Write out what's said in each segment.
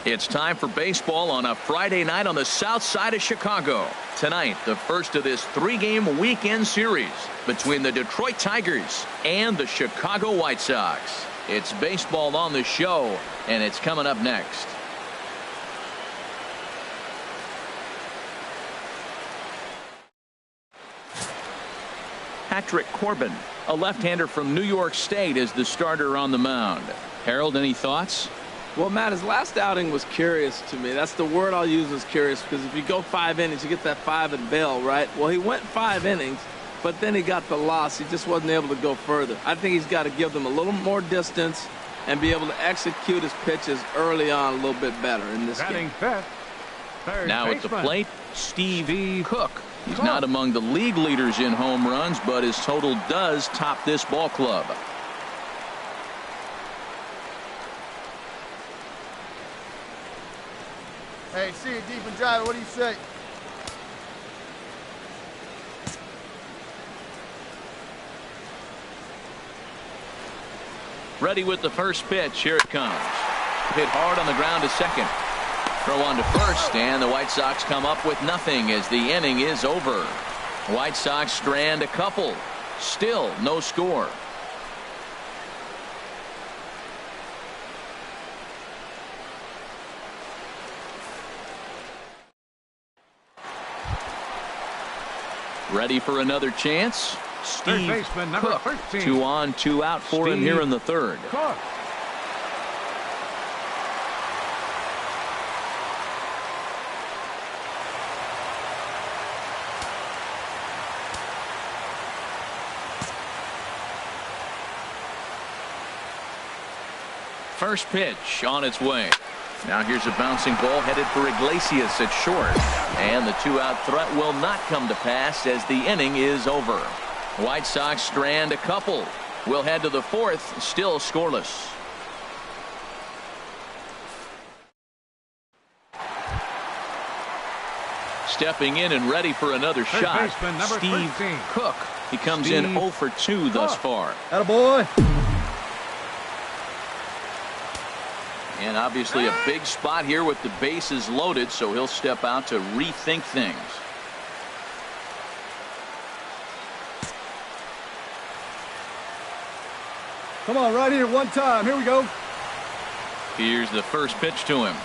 It's time for baseball on a Friday night on the south side of Chicago. Tonight, the first of this three-game weekend series between the Detroit Tigers and the Chicago White Sox. It's baseball on the show, and it's coming up next. Patrick Corbin, a left-hander from New York State, is the starter on the mound. Harold, any thoughts? Well, Matt, his last outing was curious to me. That's the word I'll use, is curious, because if you go 5 innings, you get that 5 at Bell, right? Well, he went 5 innings, but then he got the loss. He just wasn't able to go further. I think he's got to give them a little more distance and be able to execute his pitches early on a little bit better in this game. Now at the plate, Steve Cook. He's not among the league leaders in home runs, but his total does top this ball club. Hey, see you deep and drive. What do you say? Ready with the first pitch. Here it comes. Hit hard on the ground to second. Throw on to first, and the White Sox come up with nothing as the inning is over. White Sox strand a couple. Still no score. Ready for another chance. Steve Cook. 2 on, 2 out for him here in the third. Cook. First pitch on its way. Now here's a bouncing ball headed for Iglesias at short. And the 2-out threat will not come to pass as the inning is over. White Sox strand a couple. We'll head to the fourth, still scoreless. Stepping in and ready for another shot, Steve 13. Cook. He comes in 0 for 2 thus far. Attaboy. And obviously a big spot here with the bases loaded, so he'll step out to rethink things. Come on, right here, one time. Here we go. Here's the first pitch to him.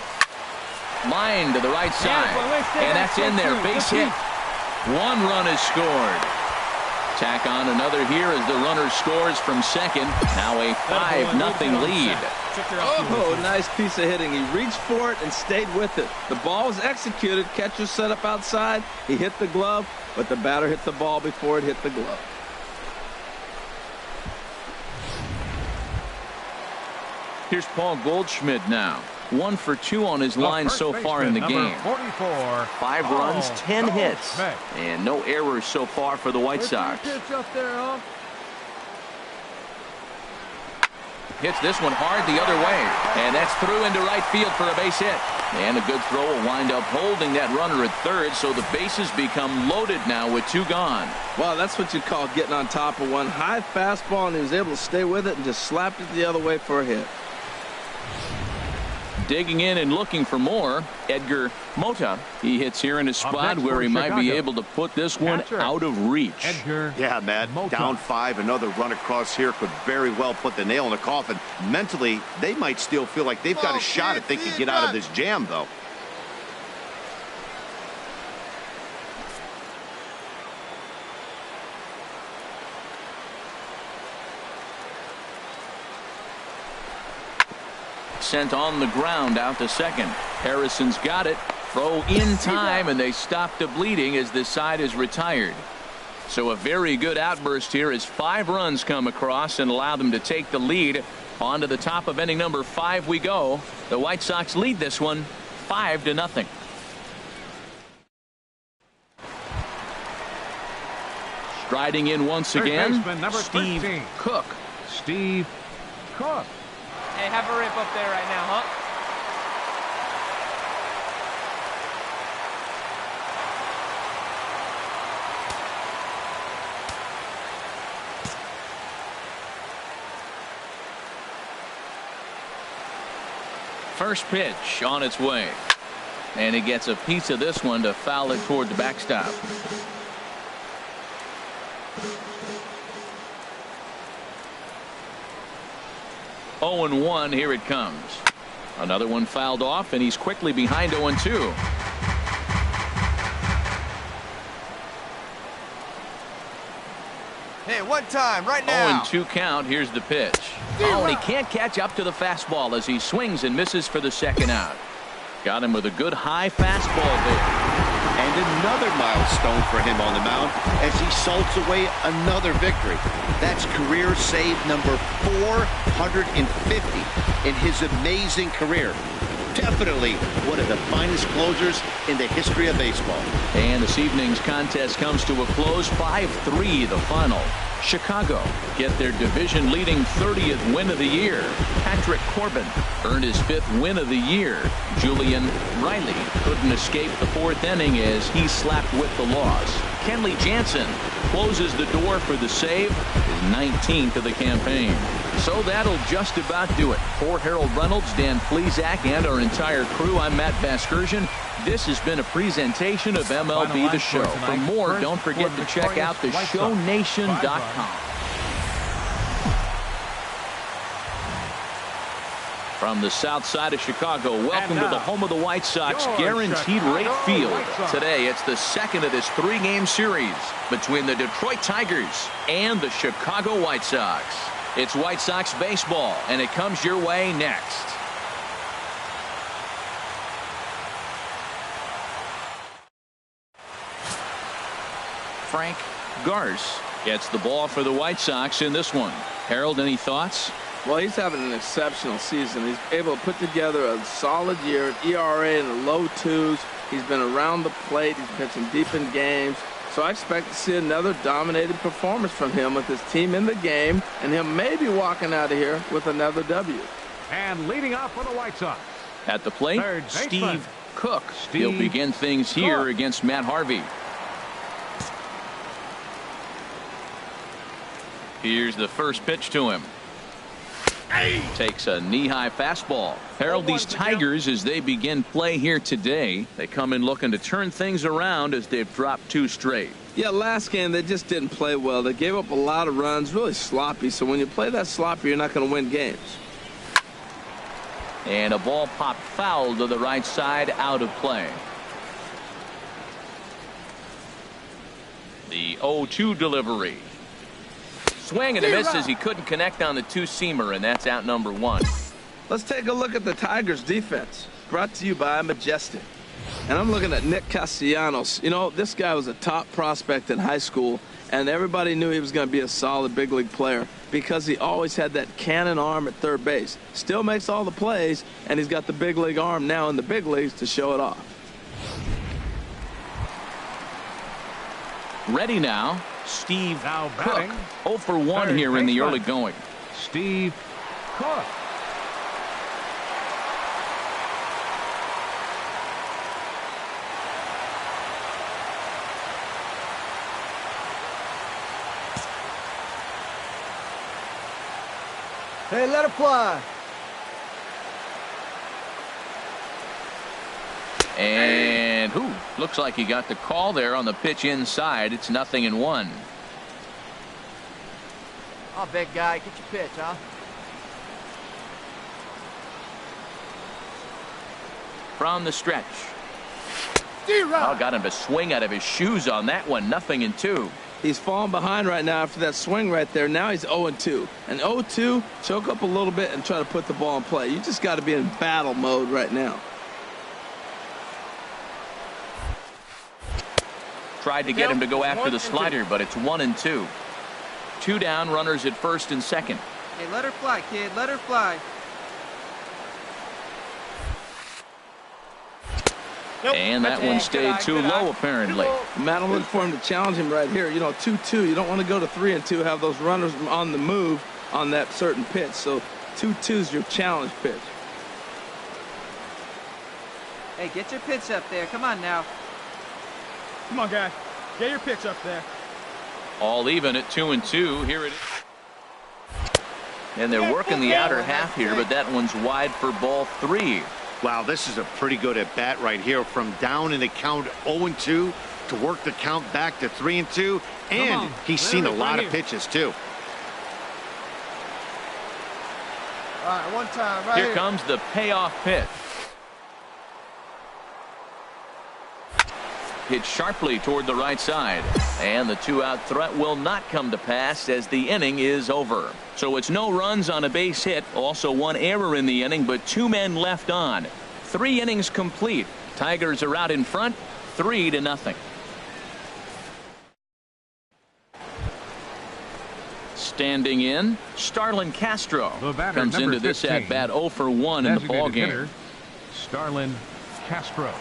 Line to the right side. And that's in there. Base hit. 1 run is scored. Tack on another here as the runner scores from second. Now a 5-0 lead. Oh, nice piece of hitting. He reached for it and stayed with it. The ball was executed. Catcher set up outside. He hit the glove, but the batter hit the ball before it hit the glove. Here's Paul Goldschmidt now. 1 for 2 on his line so far in the game. 44, 5 runs, 10 hits, and no errors so far for the White Sox. Hits this one hard the other way, and that's through into right field for a base hit. And a good throw will wind up holding that runner at third, so the bases become loaded now with 2 gone. Well, that's what you call getting on top of one. High fastball, and he was able to stay with it and just slapped it the other way for a hit. Digging in and looking for more, Edgar Mota. He hits here in a spot where he might be able to put this one out of reach. Yeah, Matt, down 5, another run across here could very well put the nail in the coffin. Mentally, they might still feel like they've got a shot if they can get out of this jam, though. sent on the ground out to second. Harrison's got it. Throw in time, and they stop the bleeding as this side is retired. So a very good outburst here as 5 runs come across and allow them to take the lead. On to the top of inning number 5 we go. The White Sox lead this one 5-0. Striding in once again, Steve Cook. Steve Cook. Hey, have a rip up there right now, huh? First pitch on its way. And he gets a piece of this one to foul it toward the backstop. Oh and 1, here it comes. Another one fouled off, and he's quickly behind 0 and 2. Hey, one time, right now. 0 and 2 count. Here's the pitch. Oh, and he can't catch up to the fastball as he swings and misses for the second out. Got him with a good high fastball there. And another milestone for him on the mound as he salts away another victory. That's career save number 450 in his amazing career. Definitely one of the finest closers in the history of baseball. And this evening's contest comes to a close. 5-3 the final. Chicago get their division-leading 30th win of the year. Patrick Corbin earned his 5th win of the year. Julian Riley couldn't escape the 4th inning as he slapped with the loss. Kenley Jansen closes the door for the save, his 19th of the campaign. So that'll just about do it. For Harold Reynolds, Dan Plesac, and our entire crew, I'm Matt Vasgersian. This has been a presentation of MLB The Show. For more, don't forget to check out theshownation.com. From the south side of Chicago, welcome to the home of the White Sox, Guaranteed Rate Field. Today, it's the second of this 3-game series between the Detroit Tigers and the Chicago White Sox. It's White Sox baseball, and it comes your way next. Frank Garce gets the ball for the White Sox in this one. Harold, any thoughts? Well, he's having an exceptional season. He's able to put together a solid year, ERA in the low 2s. He's been around the plate. He's pitching deep in games. So I expect to see another dominated performance from him with his team in the game, and him maybe walking out of here with another W. And leading off for the White Sox. At the plate, Steve Cook. He'll begin things here against Matt Harvey. Here's the first pitch to him. Takes a knee-high fastball. Harold, these Tigers, as they begin play here today, they come in looking to turn things around as they've dropped 2 straight. Yeah, last game they just didn't play well. They gave up a lot of runs, really sloppy. So when you play that sloppy, you're not going to win games. And a ball popped foul to the right side, out of play. The 0-2 delivery. Swing and a miss as he couldn't connect on the 2-seamer, and that's out number 1. Let's take a look at the Tigers' defense. Brought to you by Majestic. And I'm looking at Nick Castellanos. You know, this guy was a top prospect in high school, and everybody knew he was going to be a solid big league player because he always had that cannon arm at third base. Still makes all the plays, and he's got the big league arm now in the big leagues to show it off. Ready now, Steve Now Cook. batting, 0 for 1 here in the early going. Steve Cook. Hey, let it fly. And looks like he got the call there on the pitch inside. It's 0-1. Oh, big guy, get your pitch, huh? From the stretch. Oh, got him to swing out of his shoes on that one. 0-2. He's falling behind right now after that swing right there. Now he's 0-2. And 0-2, choke up a little bit and try to put the ball in play. You just got to be in battle mode right now. Tried to get him to go after the slider, but it's 1-2. 2 down, runners at first and second. Hey, let her fly, kid. Let her fly. And that one stayed too low, apparently. Matt, I'm looking for him to challenge him right here. You know, 2-2. You don't want to go to 3-2, have those runners on the move on that certain pitch. So 2-2 is your challenge pitch. Hey, get your pitch up there. Come on now. Come on, guy. Get your pitch up there. All even at 2-2. Here it is. And they're working the outer half here, but that one's wide for ball 3. Wow, this is a pretty good at bat right here. From down in the count 0-2 to work the count back to 3-2. And he's seen a lot of pitches, too. All right, one time, right Here comes the payoff pitch. Hit sharply toward the right side. And the 2-out threat will not come to pass as the inning is over. So it's no runs on a base hit. Also 1 error in the inning, but 2 men left on. 3 innings complete. Tigers are out in front, 3-0. Standing in, Starlin Castro comes into this at bat 0 for 1 in the ball game. Starlin Castro.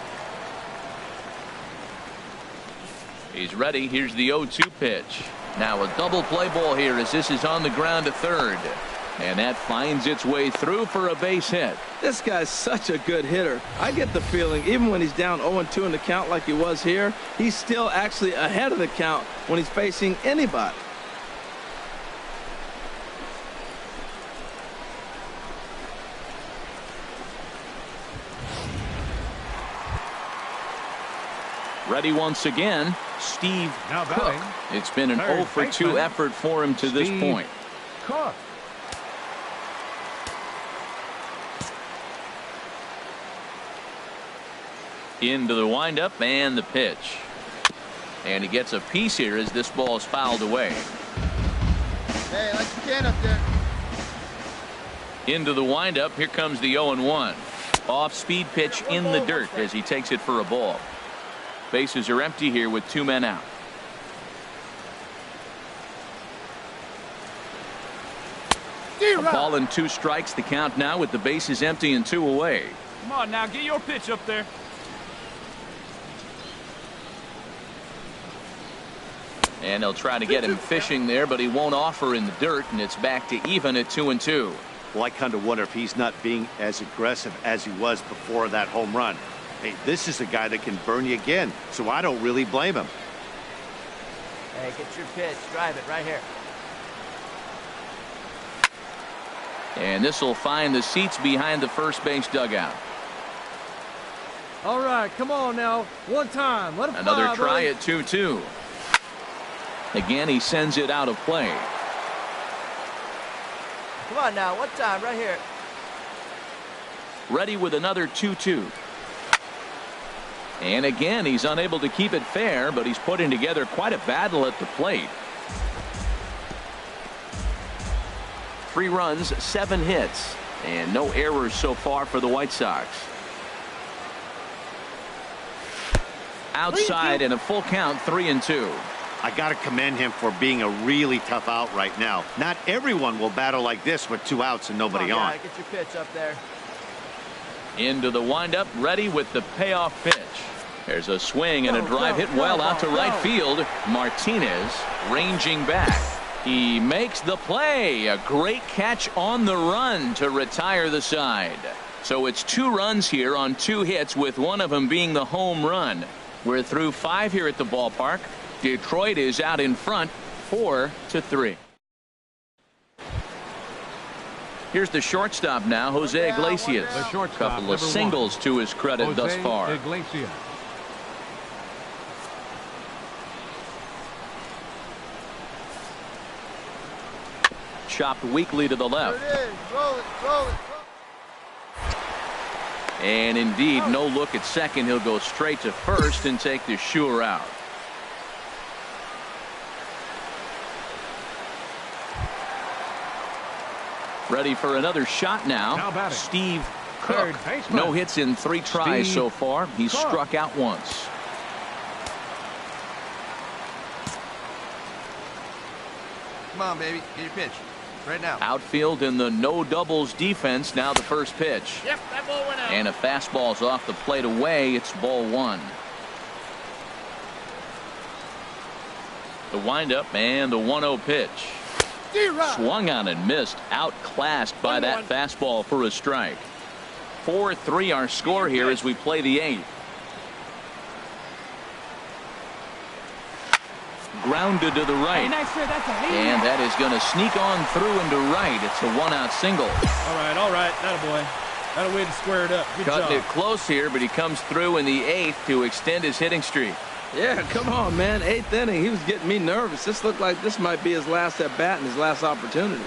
He's ready. Here's the 0-2 pitch. Now a double play ball here as this is on the ground to third. And that finds its way through for a base hit. This guy's such a good hitter. I get the feeling even when he's down 0-2 in the count like he was here, he's still actually ahead of the count when he's facing anybody. Ready once again, Steve Cook. It's been an 0 for 2 effort for him to this point. Cook. Into the windup and the pitch. And he gets a piece here as this ball is fouled away. Hey, like you can up there. Into the windup. Here comes the 0-1. Off-speed pitch in the dirt as he takes it for a ball. Bases are empty here with 2 men out. A ball and 2 strikes. The count now with the bases empty and 2 away. Come on now, get your pitch up there. And they'll try to get him fishing there, but he won't offer in the dirt, and it's back to even at 2-2. Well, I kind of wonder if he's not being as aggressive as he was before that home run. Hey, this is a guy that can burn you again, so I don't really blame him. Hey, get your pitch. Drive it right here. And this will find the seats behind the first base dugout. All right, come on now. One time. Let him Another fly, try buddy. at 2-2. Again, he sends it out of play. Come on now. One time right here. Ready with another 2-2. And again, he's unable to keep it fair, but he's putting together quite a battle at the plate. 3 runs, 7 hits, and no errors so far for the White Sox. Outside and a full count, 3-2. I got to commend him for being a really tough out right now. Not everyone will battle like this with 2 outs and nobody on. Get your pitch up there. Into the windup, ready with the payoff pitch. There's a swing and a drive hit well out to right field. Martinez ranging back. He makes the play. A great catch on the run to retire the side. So it's 2 runs here on 2 hits, with one of them being the home run. We're through 5 here at the ballpark. Detroit is out in front 4-3. Here's the shortstop now, Jose Iglesias. A couple of singles to his credit thus far. Iglesias. Chopped weakly to the left. There it is. Roll it, roll it. And indeed, no look at second. He'll go straight to first and take the sure out. Ready for another shot now. Steve Cook. No hits in 3 tries so far. He's struck out once. Come on, baby. Get your pitch. Right now. Outfield in the no doubles defense. Now the first pitch. Yep, that ball went out. And a fastball's off the plate away. It's ball 1. The windup and the 1-0 pitch. Swung on and missed. Outclassed by that fastball for a strike. 4-3 our score here as we play the 8th. Grounded to the right. And that is going to sneak on through into right. It's a 1-out single. All right. Attaboy. That a way to square it up. Good Cutting job. it close here, but he comes through in the 8th to extend his hitting streak. Yeah, come on, man. 8th inning. He was getting me nervous. This looked like this might be his last at bat and his last opportunity.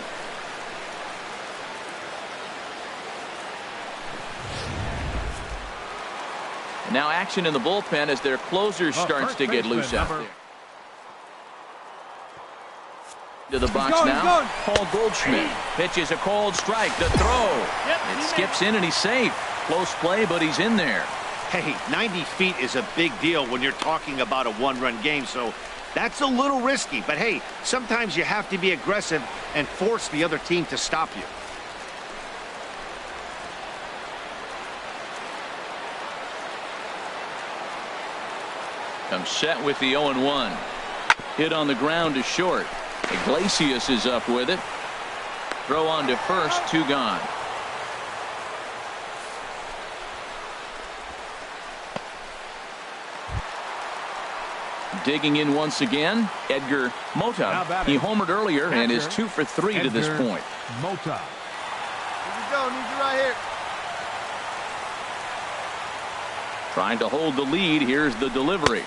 Now action in the bullpen as their closer starts to get loose out there. To the box now. Paul Goldschmidt pitches a cold strike. The throw. It skips in and he's safe. Close play, but he's in there. Hey, 90 feet is a big deal when you're talking about a 1-run game, so that's a little risky. But hey, sometimes you have to be aggressive and force the other team to stop you. Comes set with the 0-1. Hit on the ground to short. Iglesias is up with it. Throw on to first, 2 gone. Digging in once again, Edgar Mota. He homered earlier and is 2 for 3 to this point. Mota. Here we go. Need you right here. Trying to hold the lead. Here's the delivery.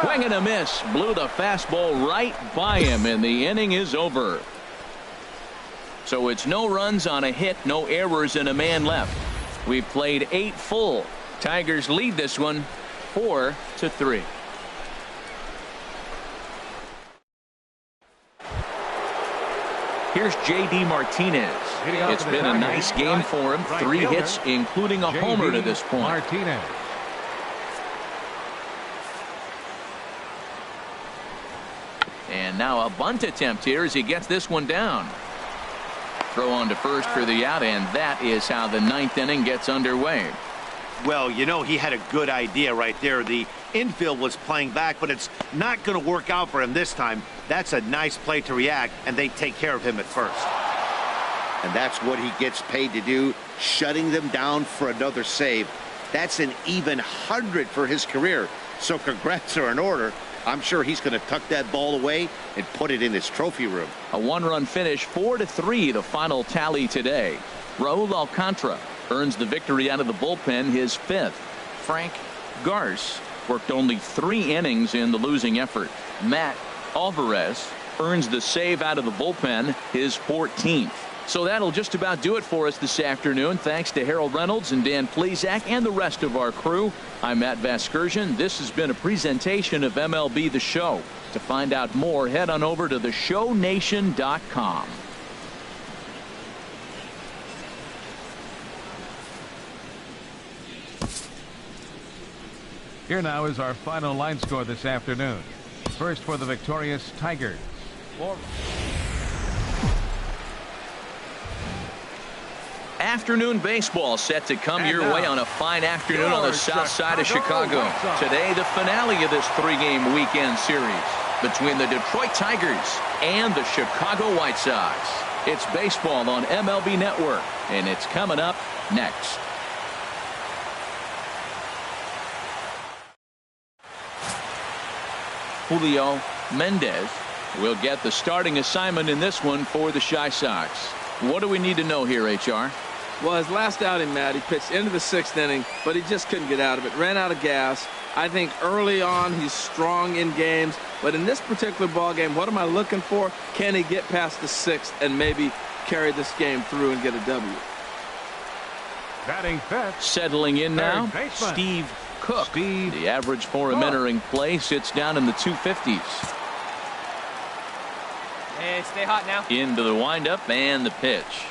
Swing and a miss. Blew the fastball right by him, and the inning is over. So it's no runs on a hit, no errors, and a man left. We've played 8 full. Tigers lead this one 4-3. Here's J.D. Martinez. It's been a nice game for him. 3 hits, including a homer to this point. Martinez. And now a bunt attempt here as he gets this one down. Throw on to first for the out, and that is how the 9th inning gets underway. Well, you know, he had a good idea right there. The infield was playing back, but it's not going to work out for him this time. That's a nice play to react, and they take care of him at first. And that's what he gets paid to do, shutting them down for another save. That's an even 100 for his career. So congrats are in order. I'm sure he's going to tuck that ball away and put it in his trophy room. A 1-run finish, 4-3, the final tally today. Raul Alcantara earns the victory out of the bullpen, his 5th. Frank Garce worked only 3 innings in the losing effort. Matt Alvarez earns the save out of the bullpen, his 14th. So that'll just about do it for us this afternoon. Thanks to Harold Reynolds and Dan Plesac and the rest of our crew. I'm Matt Vasgersian. This has been a presentation of MLB The Show. To find out more, head on over to theshownation.com. Here now is our final line score this afternoon. First for the victorious Tigers. Afternoon baseball set to come your way on a fine afternoon on the south side of Chicago. Today, the finale of this 3-game weekend series between the Detroit Tigers and the Chicago White Sox. It's baseball on MLB Network, and it's coming up next. Julio Mendez will get the starting assignment in this one for the Chi Sox. What do we need to know here, HR? Well, his last outing, Matt, he pitched into the 6th inning, but he just couldn't get out of it. Ran out of gas. I think early on he's strong in games, but in this particular ball game, what am I looking for? Can he get past the 6th and maybe carry this game through and get a W? Batting fifth. Settling in now, Steve Cook. The average for him entering play sits down in the 250s. Hey, stay hot now. Into the windup and the pitch.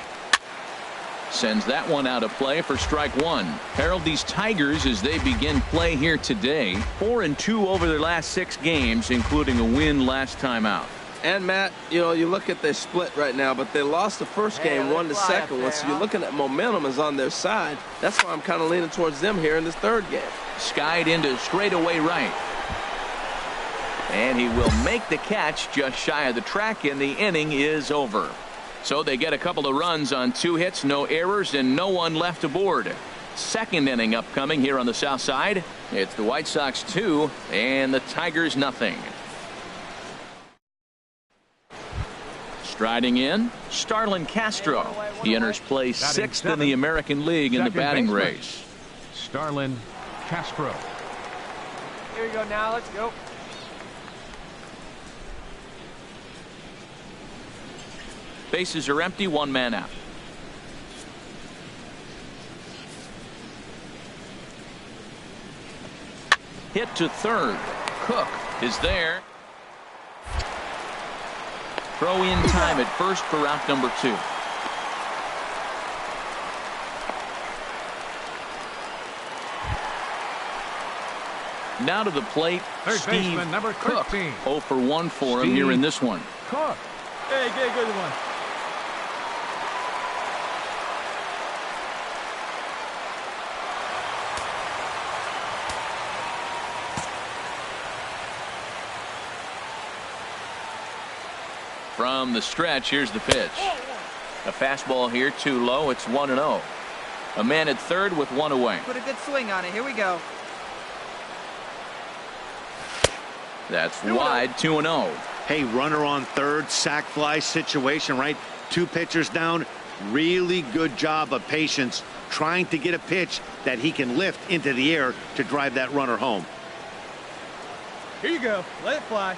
sends that one out of play for strike one. Harold, these Tigers, as they begin play here today, 4-2 over their last 6 games, including a win last time out. And Matt, you know, you look at their split right now, but they lost the first game, won the second one. So you're looking at momentum is on their side. That's why I'm kind of leaning towards them here in this third game. Skied into straightaway right. And he will make the catch just shy of the track, and the inning is over. So they get a couple of runs on 2 hits, no errors, and no one left aboard. Second inning upcoming here on the south side. It's the White Sox 2 and the Tigers nothing. Striding in, Starlin Castro. He enters play 6th in the American League in the batting race. Starlin Castro. Here we go now. Let's go. Bases are empty, 1 man out. Hit to third. Cook is there. Throw in time at first for out number 2. Now to the plate, Third Steve baseman, number 13. Cook. 0 for 1 for him here in this one. Cook. Hey, get a good one. From the stretch, here's the pitch. A fastball here, too low. It's 1-0. A man at third with 1 away. Put a good swing on it. Here we go. That's wide, 2-0. Hey, runner on third, sac fly situation, right? 2 pitchers down. Really good job of patience, trying to get a pitch that he can lift into the air to drive that runner home. Here you go. Let it fly.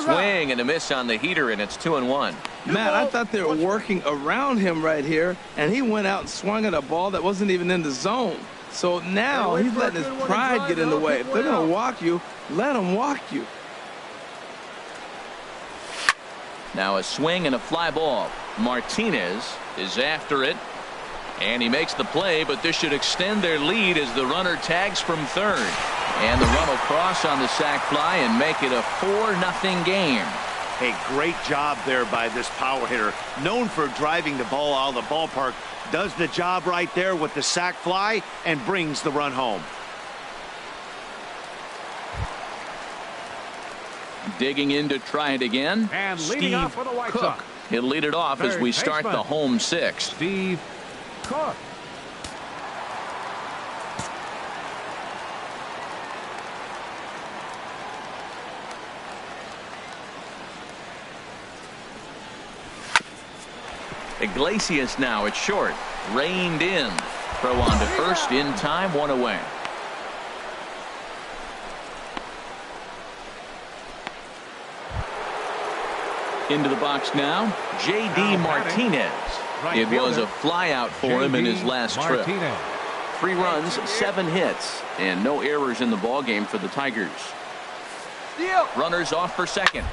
Swing and a miss on the heater, and it's 2-1. Matt, I thought they were working around him right here, and he went out and swung at a ball that wasn't even in the zone. So now he's letting his pride get in the way. If they're going to walk you, let them walk you. Now a swing and a fly ball. Martinez is after it, and he makes the play, but this should extend their lead as the runner tags from third. And the run will cross on the sac fly and make it a 4-0 game. Hey, great job there by this power hitter. Known for driving the ball out of the ballpark. Does the job right there with the sac fly and brings the run home. Digging in to try it again. And leading off for the White Cook. Sox. He'll lead it off as we start the home 6th. Steve Cook. Iglesias now at short. Reined in. Throw on to first in time, 1 away. Into the box now, J.D. Martinez. It was a flyout for him in his last trip. 3 runs, 7 hits, and no errors in the ballgame for the Tigers. Runners off for second.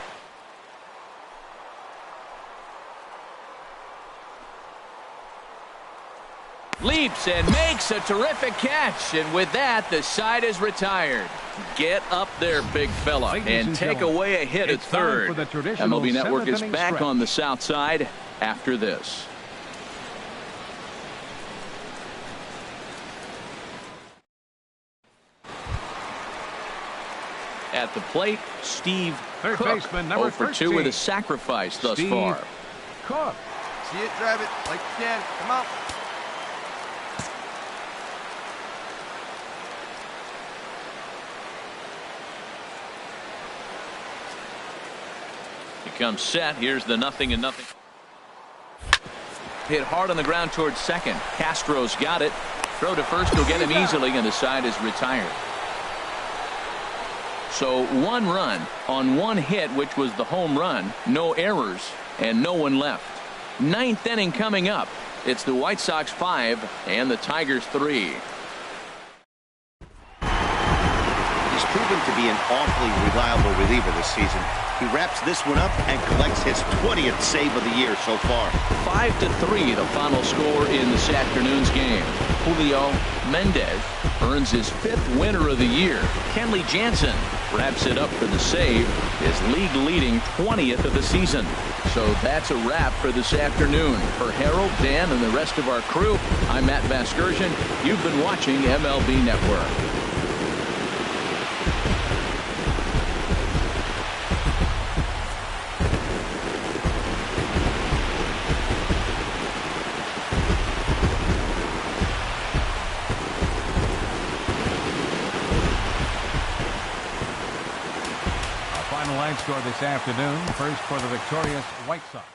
Leaps and makes a terrific catch, and with that the side is retired. Get up there, big fella, and take away a hit at third. MLB Network is back on the south side after this. At the plate, Steve Third Cook. baseman, number 0 for 2 with a sacrifice thus far. Cook. See it, drive it like you can. Come on. Comes set. Here's the 0-0. Hit hard on the ground towards second. Castro's got it. Throw to first will get him easily, and the side is retired. So 1 run on 1 hit, which was the home run. No errors and no one left. 9th inning coming up. It's the White Sox 5 and the Tigers 3. He's proven proven to be an awfully reliable reliever this season. He wraps this one up and collects his 20th save of the year so far. 5-3, the final score in this afternoon's game. Julio Mendez earns his 5th winner of the year. Kenley Jansen wraps it up for the save, his league-leading 20th of the season. So that's a wrap for this afternoon. For Harold, Dan, and the rest of our crew, I'm Matt Vasgersian. You've been watching MLB Network. Final line score this afternoon. First for the victorious White Sox.